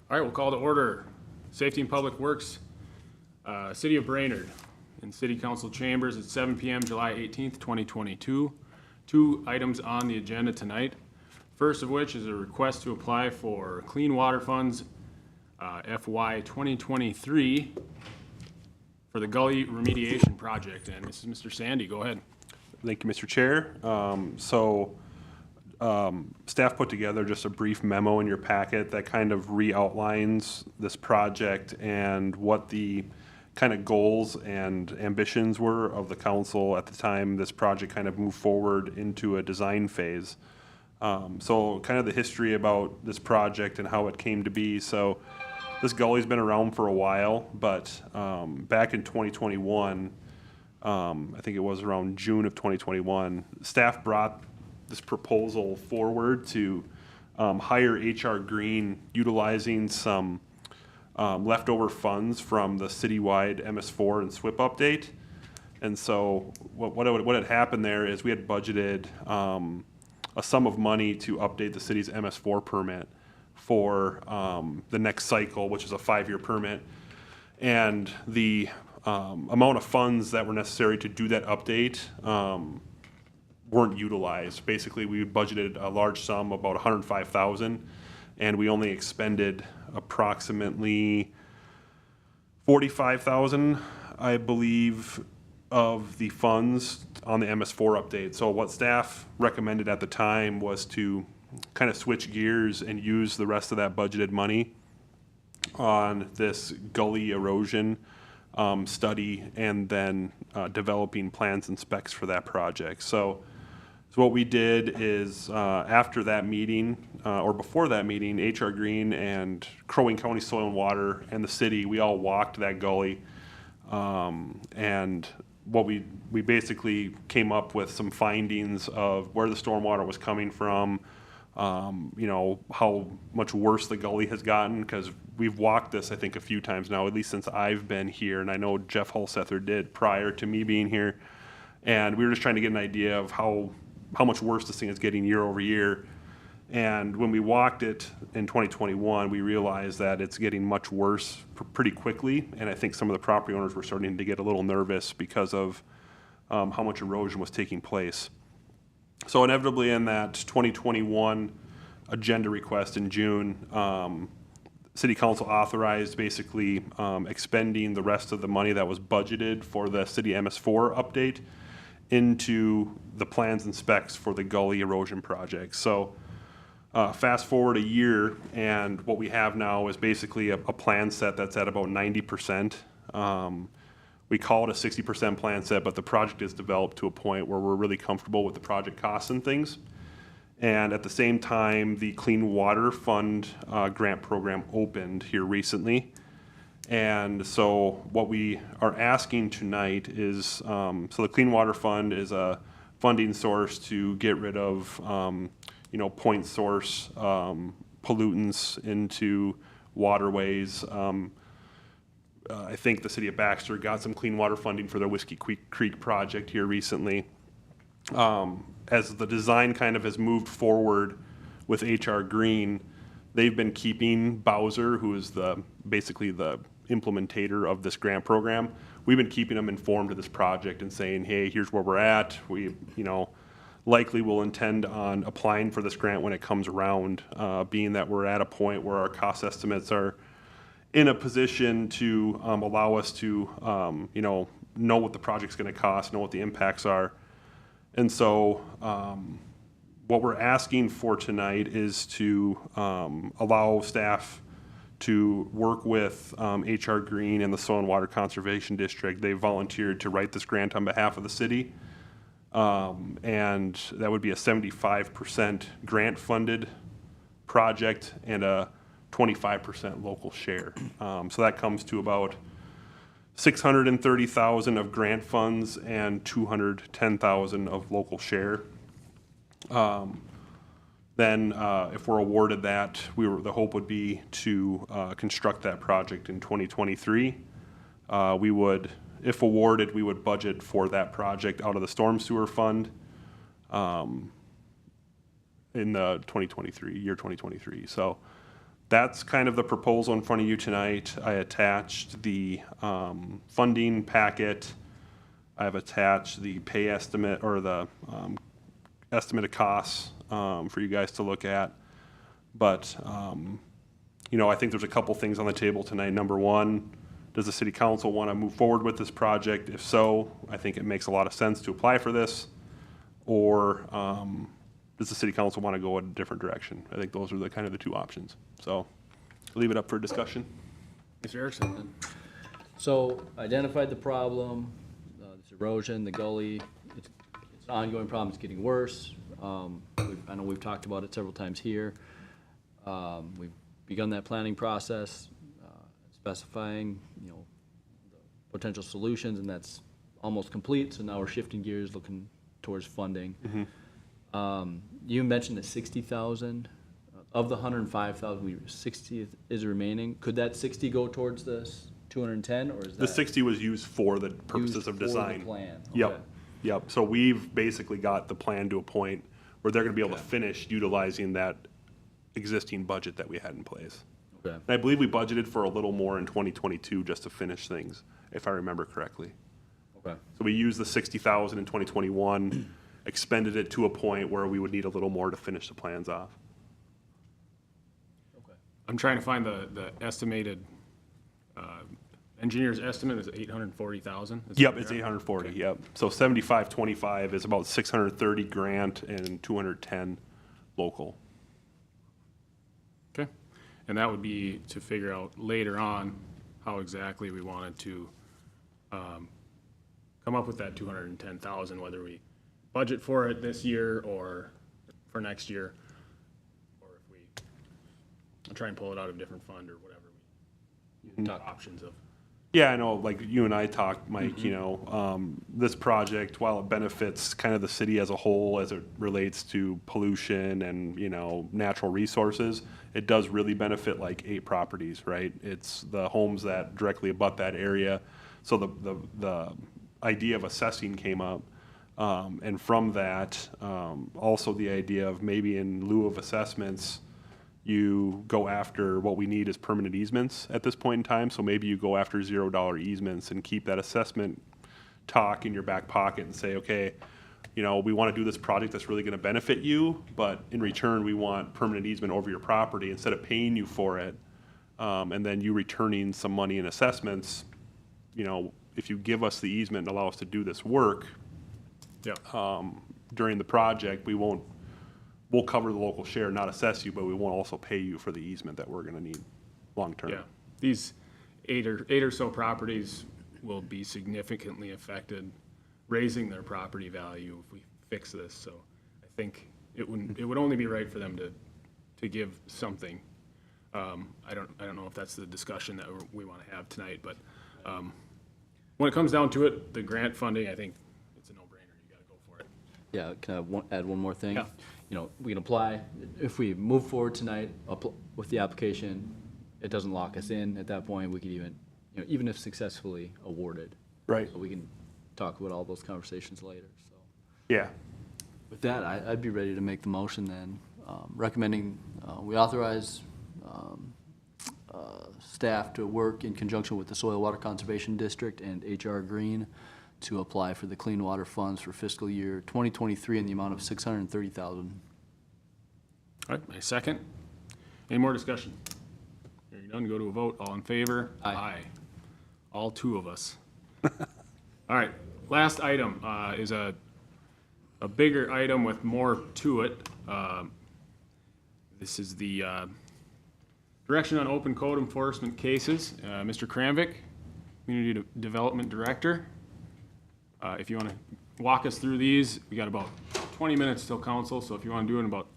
All right, we'll call to order. Safety and Public Works, City of Brainerd, in City Council Chambers at 7 p.m. July 18th, 2022. Two items on the agenda tonight. First of which is a request to apply for Clean Water Funds FY 2023 for the Gully Remediation Project. And this is Mr. Sandy. Go ahead. Thank you, Mr. Chair. Staff put together just a brief memo in your packet that kind of re-outlines this project and what the kind of goals and ambitions were of the council at the time this project kind of moved forward into a design phase. So kind of the history about this project and how it came to be. So this gully's been around for a while, but back in 2021, I think it was around June of 2021, staff brought this proposal forward to hire HR Green, utilizing some leftover funds from the citywide MS4 and SWIP update. And so what had happened there is we had budgeted a sum of money to update the city's MS4 permit for the next cycle, which is a 5-year permit. And the amount of funds that were necessary to do that update weren't utilized. Basically, we budgeted a large sum, about $105,000, and we only expended approximately $45,000, I believe, of the funds on the MS4 update. So what staff recommended at the time was to kind of switch gears and use the rest of that budgeted money on this gully erosion study, and then developing plans and specs for that project. So what we did is after that meeting, or before that meeting, HR Green and Crow Wing County Soil and Water and the city, we all walked that gully. And what we basically came up with some findings of where the stormwater was coming from, you know, how much worse the gully has gotten, because we've walked this, I think, a few times now, at least since I've been here, and I know Jeff Hulsether did prior to me being here. And we were just trying to get an idea of how much worse this thing is getting year over year. And when we walked it in 2021, we realized that it's getting much worse pretty quickly. And I think some of the property owners were starting to get a little nervous because of how much erosion was taking place. So inevitably in that 2021 agenda request in June, City Council authorized basically expending the rest of the money that was budgeted for the city MS4 update into the plans and specs for the gully erosion project. So fast forward a year, and what we have now is basically a plan set that's at about 90%. We call it a 60% plan set, but the project is developed to a point where we're really comfortable with the project costs and things. And at the same time, the Clean Water Fund grant program opened here recently. And so what we are asking tonight is, so the Clean Water Fund is a funding source to get rid of, you know, point source pollutants into waterways. I think the city of Baxter got some clean water funding for their Whiskey Creek project here recently. As the design kind of has moved forward with HR Green, they've been keeping Bowser, who is basically the implementator of this grant program. We've been keeping them informed of this project and saying, hey, here's where we're at. We, you know, likely will intend on applying for this grant when it comes around, being that we're at a point where our cost estimates are in a position to allow us to, you know what the project's going to cost, know what the impacts are. And so what we're asking for tonight is to allow staff to work with HR Green and the Soil and Water Conservation District. They volunteered to write this grant on behalf of the city. And that would be a 75% grant funded project and a 25% local share. So that comes to about $630,000 of grant funds and $210,000 of local share. Then if we're awarded that, the hope would be to construct that project in 2023. We would, if awarded, we would budget for that project out of the storm sewer fund in the year 2023. So That's kind of the proposal in front of you tonight. I attached the funding packet. I've attached the pay estimate or the estimate of costs for you guys to look at. But, you know, I think there's a couple things on the table tonight. Number one, does the city council want to move forward with this project? If so, I think it makes a lot of sense to apply for this. Or does the city council want to go in a different direction? I think those are the kind of the two options. So leave it up for discussion. Mr. Erickson? So identified the problem, this erosion, the gully, it's an ongoing problem, it's getting worse. I know we've talked about it several times here. We've begun that planning process, specifying, you know, the potential solutions, and that's almost complete. So now we're shifting gears, looking towards funding. You mentioned the 60,000 of the 105,000. 60 is remaining. Could that 60 go towards this 210, or is that The 60 was used for the purposes used of for the design. plan? Yep, Okay. yep. So we've basically got the plan to a point where they're gonna be able to finish utilizing that existing budget that we had in place. Okay. And I believe we budgeted for a little more in 2022 just to finish things, if I remember correctly. Okay. So we used the 60,000 in 2021, expended it to a point where we would need a little more to finish the plans off. Okay. I'm trying to find the estimated, engineer's estimate is 840,000? Yep, it's 840, yep. So 7525 is about 630 grant and 210 local. Okay, and that would be to figure out later on how exactly we wanted to come up with that 210,000, whether we budget for it this year or for next year, or if we try and pull it out of a different fund or whatever. We talk options of. Yeah, I know, like you and I talked, Mike, you know, this project, while it benefits kind of the city as a whole as it relates to pollution and, you know, natural resources, it does really benefit like 8 properties, right? It's the homes that directly abut that area. So the idea of assessing came up. And from that, also the idea of maybe in lieu of assessments, you go after what we need is permanent easements at this point in time. So maybe you go after $0 easements and keep that assessment talk in your back pocket and say, okay, you know, we want to do this project that's really going to benefit you, but in return, we want permanent easement over your property instead of paying you for it. And then you returning some money in assessments, you know, if you give us the easement and allow us to do this work during the project, we'll cover the local share, not assess you, but we won't also pay you for the easement that we're gonna need long-term. Yeah, these eight or so properties will be significantly affected, raising their property value if we fix this. So I think it would only be right for them to give something. I don't know if that's the discussion that we want to have tonight, but when it comes down to it, the grant funding, I think it's a no-brainer. You got to go for it. Yeah, can I add one more thing? Yeah. You know, we can apply, if we move forward tonight with the application, it doesn't lock us in at that point. We could even, you know, even if successfully awarded. Right. So we can talk about all those conversations later, so. Yeah, With that, I'd be ready to make the motion then, recommending we authorize staff to work in conjunction with the Soil Water Conservation District and HR Green to apply for the Clean Water Funds for fiscal year 2023 in the amount of $630,000. All right, my second. Any more discussion? Hearing none, go to a vote. All in favor? Aye. All 2 of us. All right, last item is a bigger item with more to it. This is the direction on open code enforcement cases. Mr. Kramvik, Community Development Director. If you want to walk us through these, we got about 20 minutes till council, so if you want to do it in about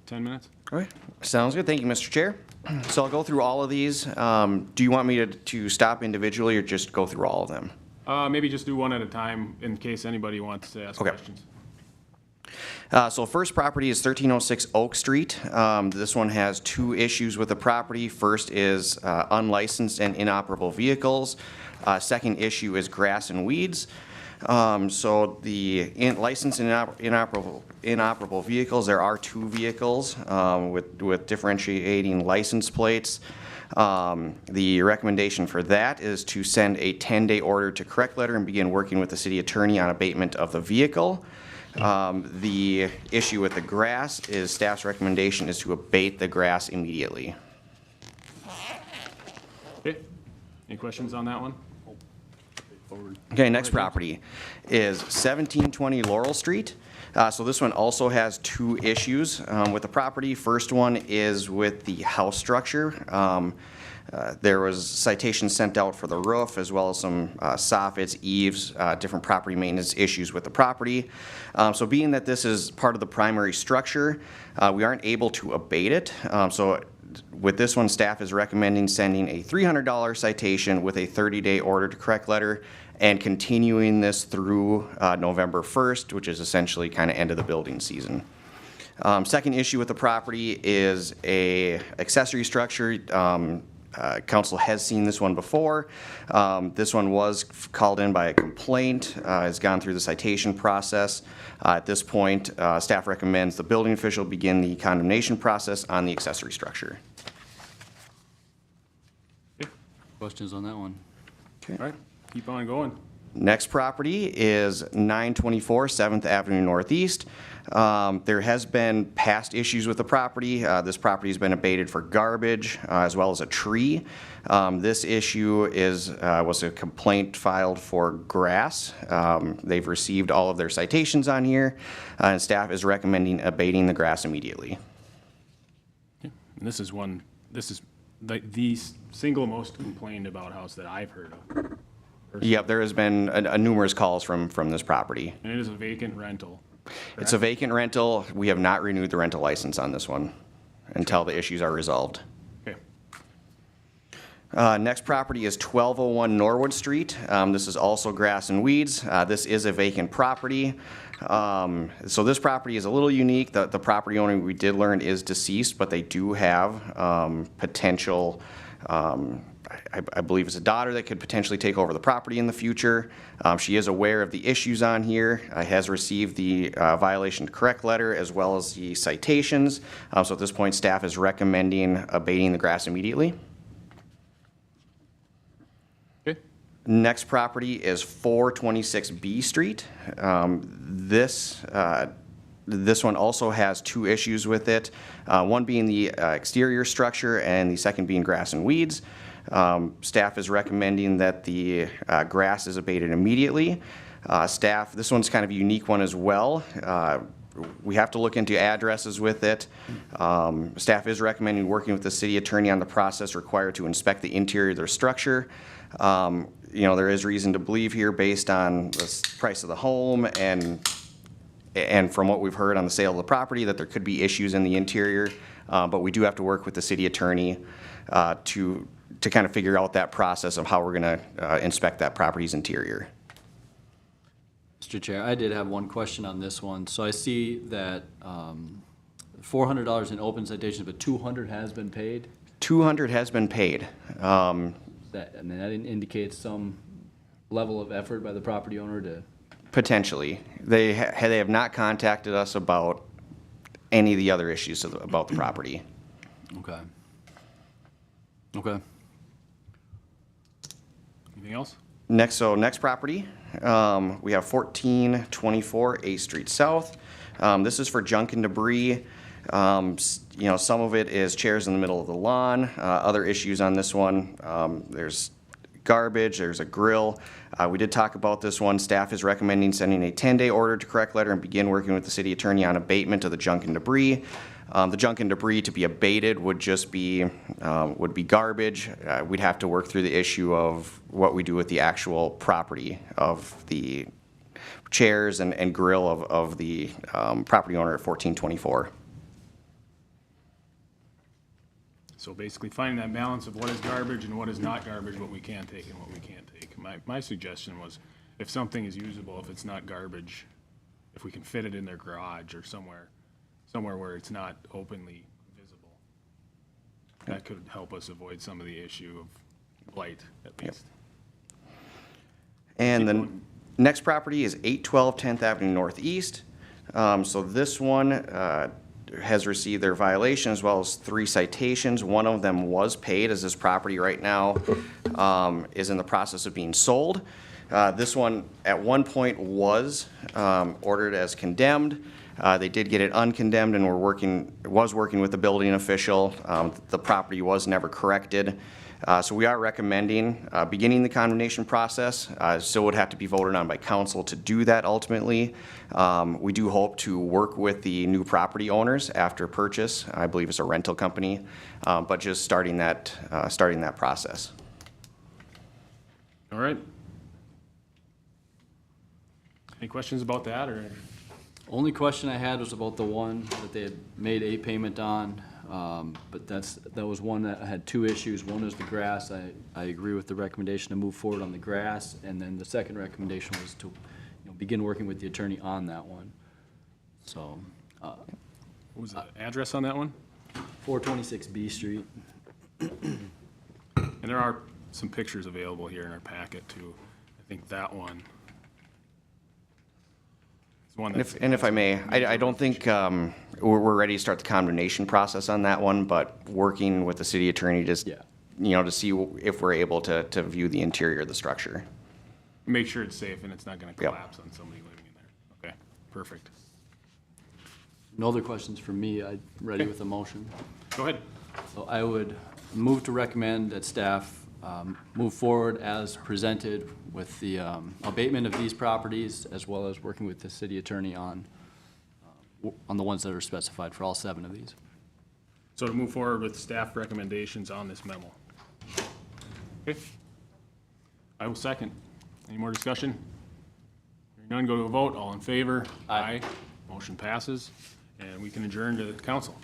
10 minutes. All right, sounds good. Thank you, Mr. Chair. So I'll go through all of these. Do you want me to stop individually or just go through all of them? Maybe just do one at a time in case anybody wants to ask Okay. questions. So first property is 1306 Oak Street. This one has 2 issues with the property. First is unlicensed and inoperable vehicles. Second issue is grass and weeds. So the licensed and inoperable vehicles, there are 2 vehicles with differentiating license plates. The recommendation for that is to send a 10-day order to correct letter and begin working with the city attorney on abatement of the vehicle. The issue with the grass is staff's recommendation is to abate the grass immediately. Okay, any questions on that one? Okay, next property is 1720 Laurel Street. So this one also has 2 issues with the property. First one is with the house structure. There was citations sent out for the roof as well as some soffits, eaves, different property maintenance issues with the property. So being that this is part of the primary structure, we aren't able to abate it. So with this one, staff is recommending sending a $300 citation with a 30-day order to correct letter and continuing this through November 1st, which is essentially kind of end of the building season. Second issue with the property is a accessory structure. Council has seen this one before. This one was called in by a complaint, has gone through the citation process. At this point, staff recommends the building official begin the condemnation process on the accessory structure. Questions on that one? All right, keep on going. Next property is 924 7th Avenue Northeast. There has been past issues with the property. This property has been abated for garbage as well as a tree. This issue was a complaint filed for grass. They've received all of their citations on here, and staff is recommending abating the grass immediately. And this is the single most complained about house that I've heard of. Yep, there has been numerous calls from this property. And it is a vacant rental. It's a vacant rental. We have not renewed the rental license on this one until the issues are resolved. Okay, Next property is 1201 Norwood Street. This is also grass and weeds. This is a vacant property. So this property is a little unique. The property owner, we did learn, is deceased, but they do have potential, I believe it's a daughter that could potentially take over the property in the future. She is aware of the issues on here, has received the violation to correct letter as well as the citations. So at this point, staff is recommending abating the grass immediately. okay, Next property is 426 B Street. This one also has 2 issues with it, one being the exterior structure and the second being grass and weeds. Staff is recommending that the grass is abated immediately. This one's kind of a unique one as well. We have to look into addresses with it. Staff is recommending working with the city attorney on the process required to inspect the interior of their structure. There is reason to believe here based on the price of the home and from what we've heard on the sale of the property that there could be issues in the interior. But we do have to work with the city attorney to kind of figure out that process of how we're going to inspect that property's interior. Mr. Chair, I did have one question on this one. So I see that $400 in open citations, but $200 has been paid. $200 has been paid. That indicates some level of effort by the property owner to. Potentially. They have not contacted us about any of the other issues about the property. Okay. Okay. anything else? Next property, we have 1424 8th Street South. This is for junk and debris. Some of it is chairs in the middle of the lawn. Other issues on this one, there's garbage, there's a grill. We did talk about this one. Staff is recommending sending a 10-day order to correct letter and begin working with the city attorney on abatement of the junk and debris. The junk and debris to be abated would just be garbage. We'd have to work through the issue of what we do with the actual property of the chairs and grill of the property owner at 1424. So basically finding that balance of what is garbage and what is not garbage, what we can take and what we can't take. My suggestion was if something is usable, if it's not garbage, if we can fit it in their garage or somewhere where it's not openly visible, that could help us avoid some of the issue of blight, at least. And then Next property is 812 10th Avenue Northeast. So this one has received their violation as well as 3 citations. One of them was paid, as this property right now is in the process of being sold. This one at one point was ordered as condemned. They did get it uncondemned and was working with the building official. The property was never corrected. So we are recommending beginning the condemnation process. Still would have to be voted on by council to do that ultimately. We do hope to work with the new property owners after purchase. I believe it's a rental company, but just starting that process. All right. Any questions about that, or? Only question I had was about the one that they had made a payment on, but that was one that had 2 issues. One is the grass. I agree with the recommendation to move forward on the grass, and then the second recommendation was to, begin working with the attorney on that one. So, What was the address on that one? 426 B Street. And there are some pictures available here in our packet too. I think that one is one that's. And if I may, I don't think we're ready to start the condemnation process on that one, but working with the city attorney just, Yeah. to see if we're able to view the interior of the structure. Make sure it's safe and it's not gonna Yep. collapse on somebody living in there. Okay, perfect. No other questions from me. I'm ready with a motion. Go ahead. So I would move to recommend that staff move forward as presented with the abatement of these properties, as well as working with the city attorney on the ones that are specified for all 7 of these. So to move forward with staff recommendations on this memo. Okay. I will second. Any more discussion? Hearing none, go to a vote. All in favor? Aye. Motion passes, and we can adjourn to the council.